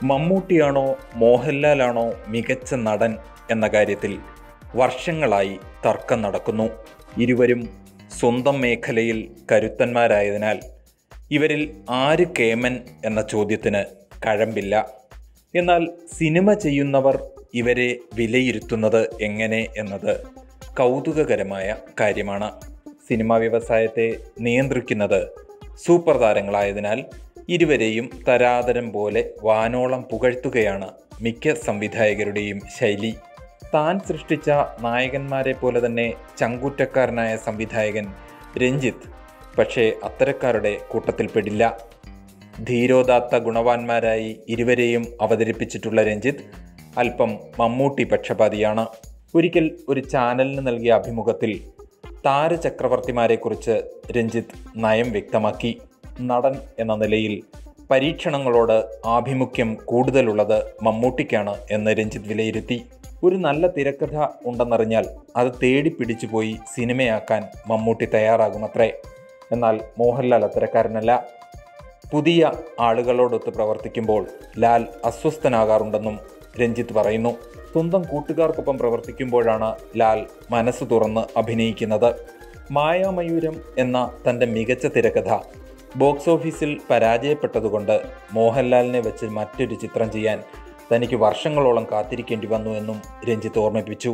മമ്മൂട്ടിയാണോ മോഹൻലാലാണോ മികച്ച നടൻ എന്ന കാര്യത്തിൽ വർഷങ്ങളായി തർക്കം നടക്കുന്നു. ഇരുവരും സ്വന്തം മേഖലയിൽ കരുത്തന്മാരായതിനാൽ ഇവരിൽ ആര് കേമൻ എന്ന ചോദ്യത്തിന് കഴമ്പില്ല. എന്നാൽ സിനിമ ചെയ്യുന്നവർ ഇവരെ വിലയിരുത്തുന്നത് എങ്ങനെ എന്നത് കൗതുകകരമായ കാര്യമാണ്. സിനിമാ വ്യവസായത്തെ നിയന്ത്രിക്കുന്നത് സൂപ്പർ താരങ്ങളായതിനാൽ ഇരുവരെയും തരാതരം പോലെ വാനോളം പുകഴ്ത്തുകയാണ് മിക്ക സംവിധായകരുടെയും ശൈലി. താൻ സൃഷ്ടിച്ച നായകന്മാരെ പോലെ തന്നെ ചങ്കൂറ്റക്കാരനായ സംവിധായകൻ രഞ്ജിത്ത് പക്ഷേ അത്തരക്കാരുടെ കൂട്ടത്തിൽപ്പെടില്ല. ധീരോദാത്ത ഗുണവാന്മാരായി ഇരുവരെയും അവതരിപ്പിച്ചിട്ടുള്ള രഞ്ജിത്ത് അല്പം മമ്മൂട്ടി പക്ഷപാതിയാണ്. ഒരിക്കൽ ഒരു ചാനലിന് നൽകിയ അഭിമുഖത്തിൽ താരചക്രവർത്തിമാരെക്കുറിച്ച് രഞ്ജിത്ത് നയം വ്യക്തമാക്കി. നടൻ എന്ന നിലയിൽ പരീക്ഷണങ്ങളോട് ആഭിമുഖ്യം കൂടുതലുള്ളത് മമ്മൂട്ടിക്കാണ് എന്ന് രഞ്ജിത്ത് വിലയിരുത്തി. ഒരു നല്ല തിരക്കഥ ഉണ്ടെന്നറിഞ്ഞാൽ അത് തേടി പിടിച്ചുപോയി സിനിമയാക്കാൻ മമ്മൂട്ടി തയ്യാറാകുമത്രേ. എന്നാൽ മോഹൻലാൽ അത്തരക്കാരനല്ല. പുതിയ ആളുകളോടൊത്ത് പ്രവർത്തിക്കുമ്പോൾ ലാൽ അസ്വസ്ഥനാകാറുണ്ടെന്നും രഞ്ജിത്ത് പറയുന്നു. സ്വന്തം കൂട്ടുകാർക്കൊപ്പം പ്രവർത്തിക്കുമ്പോഴാണ് ലാൽ മനസ്സ് തുറന്ന് അഭിനയിക്കുന്നത്. മായാമയൂരം എന്ന തൻ്റെ മികച്ച തിരക്കഥ ബോക്സ് ഓഫീസിൽ പരാജയപ്പെട്ടതുകൊണ്ട് മോഹൻലാലിനെ വെച്ച് മറ്റൊരു ചിത്രം ചെയ്യാൻ തനിക്ക് വർഷങ്ങളോളം കാത്തിരിക്കേണ്ടി വന്നു എന്നും രഞ്ജിത്ത് ഓർമ്മിപ്പിച്ചു.